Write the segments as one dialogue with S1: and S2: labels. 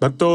S1: भक्तों,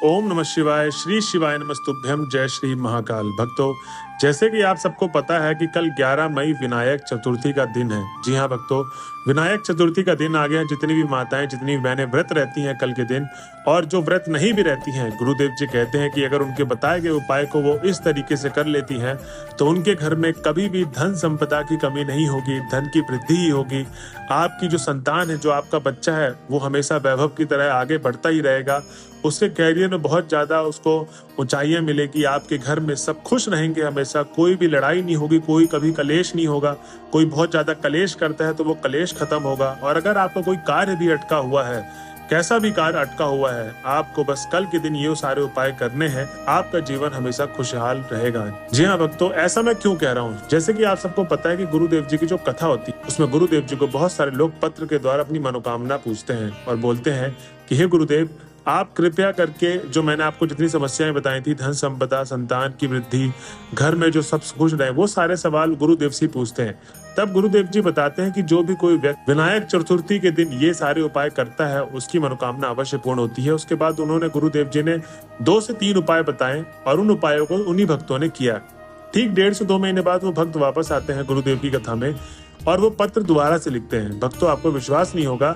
S1: ओम नमः शिवाय। श्री शिवाय नमस्तुभ्यम। जय श्री महाकाल। भक्तों, जैसे कि आप सबको पता है कि कल 11 मई विनायक चतुर्थी का दिन है। जी हाँ भक्तों, विनायक चतुर्थी का दिन आ गया। जितनी भी माताएं, जितनी भी बहनें व्रत रहती हैं कल के दिन, और जो व्रत नहीं भी रहती हैं, गुरुदेव जी कहते हैं कि अगर उनके बताए गए उपाय को वो इस तरीके से कर लेती हैं तो उनके घर में कभी भी धन संपदा की कमी नहीं होगी, धन की वृद्धि ही होगी। आपकी जो संतान है, जो आपका बच्चा है, वो हमेशा वैभव की तरह आगे बढ़ता ही रहेगा। उसके कैरियर में बहुत ज्यादा उसको ऊंचाइयां मिलेगी। आपके घर में सब खुश रहेंगे हमेशा, कोई भी लड़ाई नहीं होगी, कोई कभी कलेश नहीं होगा। कोई बहुत ज्यादा कलेश करता है तो वो कलेश खत्म होगा। और अगर आपका कोई कार्य भी अटका हुआ है, कैसा भी कार्य अटका हुआ है, आपको बस कल के दिन ये सारे उपाय करने हैं। आपका जीवन हमेशा खुशहाल रहेगा। जी हाँ भक्तों, ऐसा मैं क्यों कह रहा हूँ? जैसे कि आप सबको पता है कि गुरुदेव जी की जो कथा होती है, उसमें गुरुदेव जी को बहुत सारे लोग पत्र के द्वारा अपनी मनोकामना पूछते हैं और बोलते हैं कि हे गुरुदेव, आप कृपया करके जो मैंने आपको जितनी समस्याएं बताई थी, धन संपदा, संतान की वृद्धि, घर में जो सब खुश रहे, वो सारे सवाल गुरुदेव से पूछते हैं। तब गुरुदेव जी बताते हैं कि जो भी कोई व्यक्ति विनायक चतुर्थी के दिन ये सारे उपाय करता है, उसकी मनोकामना अवश्य पूर्ण होती है। उसके बाद उन्होंने गुरुदेव जी ने 2 से 3 उपाय बताए और उन उपायों को उन्हीं भक्तों ने किया। ठीक 1.5 से 2 महीने बाद वो भक्त वापस आते हैं गुरुदेव की कथा में और वो पत्र दोबारा से लिखते हैं। भक्तों, आपको विश्वास नहीं होगा,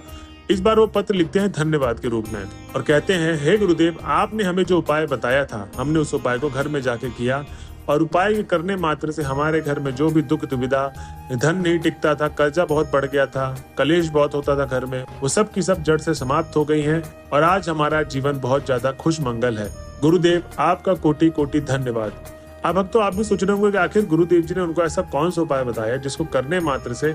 S1: इस बार वो पत्र लिखते हैं धन्यवाद के रूप में और कहते हैं, हे गुरुदेव, आपने हमें जो उपाय बताया था, हमने उस उपाय को घर में जाके किया और उपाय करने मात्र से हमारे घर में जो भी दुख दुविधा, धन नहीं टिकता था, कर्जा बहुत बढ़ गया था, कलेश बहुत होता था घर में, वो सब की सब जड़ से समाप्त हो गई हैं और आज हमारा जीवन बहुत ज्यादा खुश मंगल है। गुरुदेव, आपका कोटि कोटि धन्यवाद। अब भक्तों, आप भी सोच रहे होंगे कि आखिर गुरुदेव जी ने उनको ऐसा कौन सा उपाय बताया जिसको करने मात्र से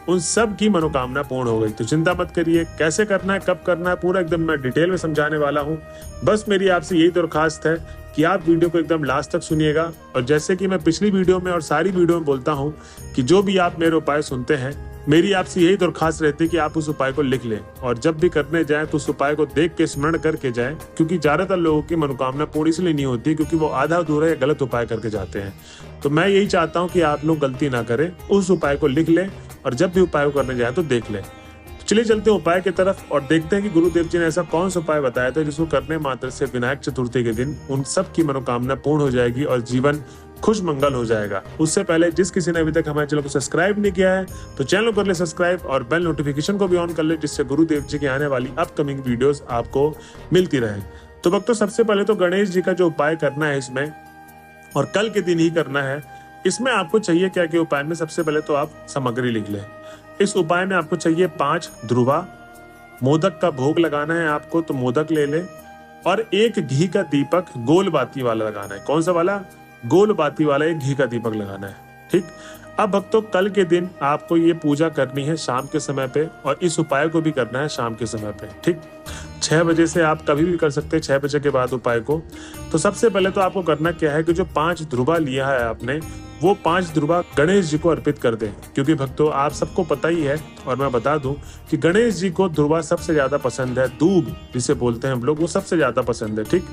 S1: उन सब की मनोकामना पूर्ण हो गई। तो चिंता मत करिए, कैसे करना है, कब करना है, पूरा एकदम मैं डिटेल में समझाने वाला हूँ। बस मेरी आपसे यही दरखास्त है कि आप वीडियो को एकदम लास्ट तक सुनिएगा। और जैसे कि मैं पिछली वीडियो में और सारी वीडियो में बोलता हूँ कि जो भी आप मेरे उपाय सुनते हैं, मेरी आपसे यही दरखास्त रहती है कि आप उस उपाय को लिख लें और जब भी करने जाएं तो उस उपाय को देख के स्मरण करके जाएं, क्योंकि ज्यादातर लोगों की मनोकामना पूर्ण इसलिए नहीं होती क्योंकि वो आधा अधूरा या गलत उपाय करके जाते हैं। तो मैं यही चाहता हूं कि आप लोग गलती ना करें, उस उपाय को लिख लें और जब भी उपाय को करने जाए तो देख लें। चलिए चलते हैं उपाय की तरफ और देखते हैं कि गुरुदेव जी ने ऐसा कौन सा उपाय बताया था जिसको करने मात्र से विनायक चतुर्थी के दिन उन सब की मनोकामना पूर्ण हो जाएगी और जीवन खुश मंगल हो जाएगा। उससे पहले जिस किसी ने अभी तक हमारे चैनल को सब्सक्राइब नहीं किया है तो चैनल को कर ले सब्सक्राइब और बेल नोटिफिकेशन को भी ऑन कर ले, जिससे गुरुदेव जी की आने वाली अपकमिंग वीडियोस आपको मिलती रहे। तो भक्तों, सबसे पहले तो गणेश जी का जो उपाय करना है इसमें, और कल के दिन ही करना है, इसमें आपको चाहिए क्या कि उपाय में सबसे पहले तो आप सामग्री लिख लें। इस उपाय में आपको चाहिए 5 ध्रुवा, मोदक का भोग लगाना है आपको तो मोदक ले लें, और 1 घी का दीपक गोल बाती वाला लगाना है। कौन सा वाला? गोल बाती वाला 1 घी का दीपक लगाना है। ठीक। अब भक्तों, कल के दिन आपको ये पूजा करनी है शाम के समय पे और इस उपाय को भी करना है शाम के समय पे। ठीक। 6 बजे से आप कभी भी कर सकते हैं, 6 बजे के बाद उपाय को। तो सबसे पहले तो आपको करना क्या है कि जो 5 ध्रुवा लिया है आपने, वो 5 ध्रुवा गणेश जी को अर्पित कर दें। क्योंकि भक्तों, आप सबको पता ही है और मैं बता दूं कि गणेश जी को ध्रुवा सबसे ज्यादा पसंद है। दूब जिसे बोलते हैं हम लोग, वो सबसे ज्यादा पसंद है। ठीक।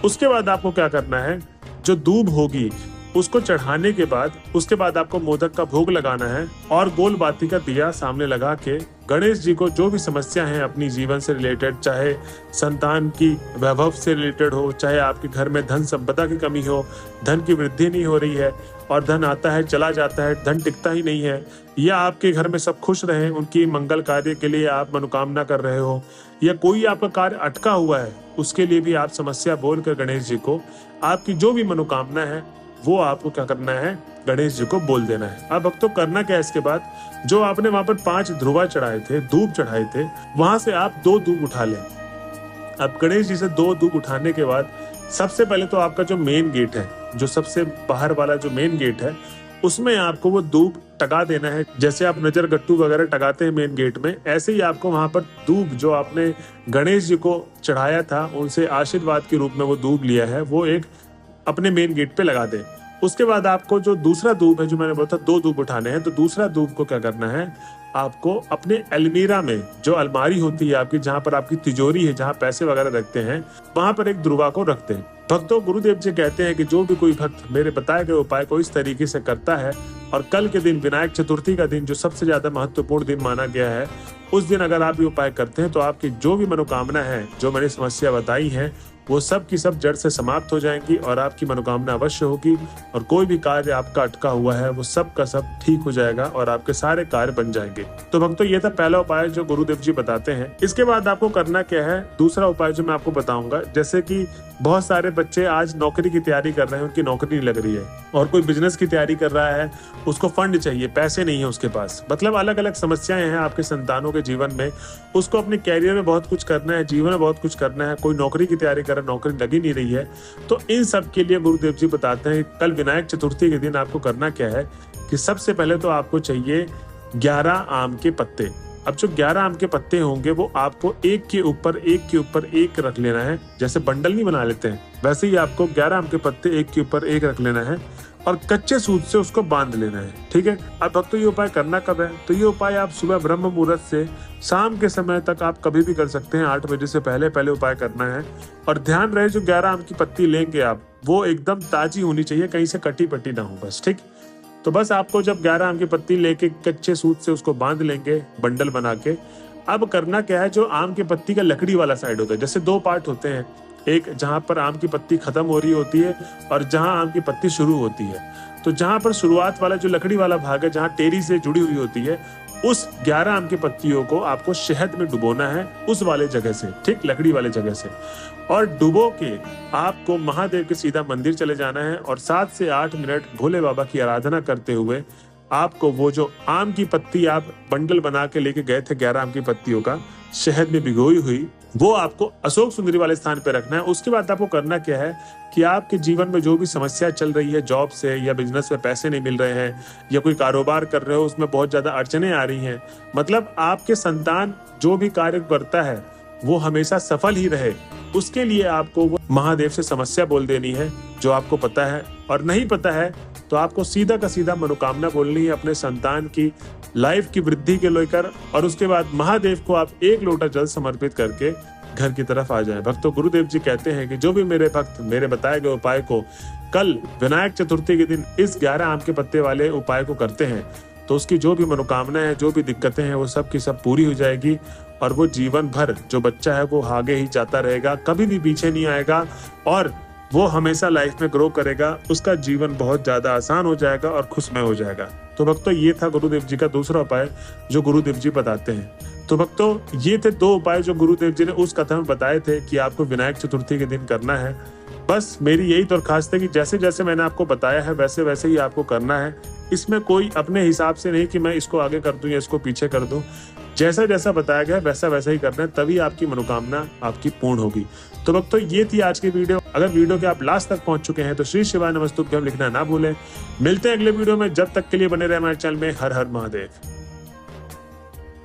S1: उसके बाद आपको क्या करना है, जो दूब होगी उसको चढ़ाने के बाद उसके बाद आपको मोदक का भोग लगाना है और गोल बाती का दिया सामने लगा के गणेश जी को जो भी समस्या है अपनी जीवन से रिलेटेड, चाहे संतान की वैभव से रिलेटेड हो, चाहे आपके घर में धन संपदा की कमी हो, धन की वृद्धि नहीं हो रही है और धन आता है चला जाता है, धन टिकता ही नहीं है, या आपके घर में सब खुश रहे, उनकी मंगल कार्य के लिए आप मनोकामना कर रहे हो, या कोई आपका कार्य अटका हुआ है, उसके लिए भी आप समस्या बोलकर गणेश जी को आपकी जो भी मनोकामना है वो आपको क्या करना है, गणेश जी को बोल देना है। अब भक्तों, करना क्या है इसके बाद, जो आपने वहां पर 5 ध्रुवा चढ़ाए थे, धूप चढ़ाए थे, वहां से आप 2 धूप उठा लें। अब गणेश जी से 2 धूप उठाने के बाद सबसे पहले तो आपका जो मेन गेट है, जो सबसे बाहर वाला जो मेन गेट है, उसमें आपको वो धूप टगा देना है। जैसे आप नजर गट्टू वगैरह टगाते हैं मेन गेट में, ऐसे ही आपको वहां पर धूप जो आपने गणेश जी को चढ़ाया था, उनसे आशीर्वाद के रूप में वो धूप लिया है, वो एक अपने मेन गेट पे लगा दे। उसके बाद आपको जो दूसरा धूप है, जो मैंने बोला था 2 धूप उठाने हैं, तो दूसरा धूप को क्या करना है, आपको अपने अलमीरा में, जो अलमारी होती है आपकी, जहां पर आपकी तिजोरी है, जहां पैसे वगैरह रखते हैं, वहां पर एक ध्रुवा को रख दें। भक्तों, गुरुदेव जी कहते हैं कि जो भी कोई भक्त मेरे बताए गए उपाय को इस तरीके से करता है और कल के दिन विनायक चतुर्थी का दिन जो सबसे ज्यादा महत्वपूर्ण दिन माना गया है, उस दिन अगर आप ये उपाय करते हैं तो आपकी जो भी मनोकामना है, जो मैंने समस्या बताई है, वो सब की सब जड़ से समाप्त हो जाएंगी और आपकी मनोकामना अवश्य होगी और कोई भी कार्य आपका अटका हुआ है वो सब का सब ठीक हो जाएगा और आपके सारे कार्य बन जाएंगे। तो भक्तों, ये था पहला उपाय जो गुरुदेव जी बताते हैं। इसके बाद आपको करना क्या है, दूसरा उपाय जो मैं आपको बताऊंगा, जैसे कि बहुत सारे बच्चे आज नौकरी की तैयारी कर रहे हैं, उनकी नौकरी नहीं लग रही है, और कोई बिजनेस की तैयारी कर रहा है, उसको फंड चाहिए, पैसे नहीं है उसके पास, मतलब अलग अलग समस्याएं हैं आपके संतानों के जीवन में, उसको अपने कैरियर में बहुत कुछ करना है, जीवन में बहुत कुछ करना है, कोई नौकरी की तैयारी कर रहा है, नौकरी लगी नहीं रही है, तो इन सब के लिए गुरुदेव जी बताते हैं कल विनायक चतुर्थी के दिन आपको करना क्या है कि सबसे पहले तो आपको चाहिए 11 आम के पत्ते। अब जो 11 आम के पत्ते होंगे वो आपको एक के ऊपर एक रख लेना है, जैसे बंडल नहीं बना लेते हैं वैसे ही आपको 11 आम के पत्ते एक के ऊपर एक रख लेना है और कच्चे सूत से उसको बांध लेना है, ठीक है। अब भक्तों, ये उपाय करना कब है, तो ये उपाय आप सुबह ब्रह्म मुहूर्त से शाम के समय तक आप कभी भी कर सकते हैं, 8 बजे से पहले पहले उपाय करना है। और ध्यान रहे जो 11 आम की पत्ती लेंगे आप, वो एकदम ताजी होनी चाहिए, कहीं से कटी पट्टी ना हो बस, ठीक। तो बस आपको जब 11 आम की पत्ती लेके कच्चे सूत से उसको बांध लेंगे बंडल बना के, अब करना क्या है, जो आम की पत्ती का लकड़ी वाला साइड होता है, जैसे 2 पार्ट होते हैं, एक जहां पर आम की पत्ती खत्म हो रही होती है और जहां आम की पत्ती शुरू होती है, तो जहां पर शुरुआत वाला जो लकड़ी वाला भाग है, जहां टेरी से जुड़ी हुई होती है, उस 11 आम की पत्तियों को आपको शहद में डुबोना है, उस वाले जगह से, ठीक, लकड़ी वाले जगह से, और डुबो के आपको महादेव के सीधा मंदिर चले जाना है और 7 से 8 मिनट भोले बाबा की आराधना करते हुए आपको वो जो आम की पत्ती आप बंडल बना के लेके गए थे 11 आम की पत्तियों का शहद में भिगोई हुई, वो आपको अशोक सुंदरी वाले स्थान पे रखना है। उसके बाद आपको करना क्या है कि आपके जीवन में जो भी समस्या चल रही है, जॉब से या बिजनेस में पैसे नहीं मिल रहे हैं या कोई कारोबार कर रहे हो उसमें बहुत ज्यादा अड़चने आ रही हैं, मतलब आपके संतान जो भी कार्य करता है वो हमेशा सफल ही रहे, उसके लिए आपको वो महादेव से समस्या बोल देनी है जो आपको पता है, और नहीं पता है तो आपको सीधा का सीधा मनोकामना बोलनी है अपने संतान की लाइफ की वृद्धि के लेकर, और उसके बाद महादेव को आप 1 लोटा जल समर्पित करके घर की तरफ आ जाएं। भक्तों, गुरुदेव जी कहते हैं कि जो भी मेरे भक्त मेरे बताए गए उपाय को कल विनायक चतुर्थी के दिन इस 11 आम के पत्ते वाले उपाय को करते हैं तो उसकी जो भी मनोकामना है, जो भी दिक्कतें हैं, वो सब की सब पूरी हो जाएगी और वो जीवन भर जो बच्चा है वो आगे ही जाता रहेगा, कभी भी पीछे नहीं आएगा और वो हमेशा लाइफ में ग्रो करेगा, उसका जीवन बहुत ज्यादा आसान हो जाएगा और खुशमय हो जाएगा। तो भक्तों, ये था गुरुदेव जी का दूसरा उपाय जो गुरुदेव जी बताते हैं। तो भक्तों, ये थे 2 उपाय जो गुरुदेव जी ने उस कथा में बताए थे कि आपको विनायक चतुर्थी के दिन करना है। बस मेरी यही दरखास्त है कि जैसे जैसे मैंने आपको बताया है वैसे वैसे ही आपको करना है, इसमें कोई अपने हिसाब से नहीं कि मैं इसको आगे कर दूं या इसको पीछे कर दूं, जैसा जैसा बताया गया वैसा वैसा ही करना है, तभी आपकी मनोकामना आपकी पूर्ण होगी। तो भक्तों, ये थी आज की वीडियो। अगर वीडियो के आप लास्ट तक पहुंच चुके हैं तो श्री शिवाय नमस्तुभ्यम लिखना ना भूलें। मिलते हैं अगले वीडियो में, जब तक के लिए बने रहे हमारे चैनल में। हर हर महादेव।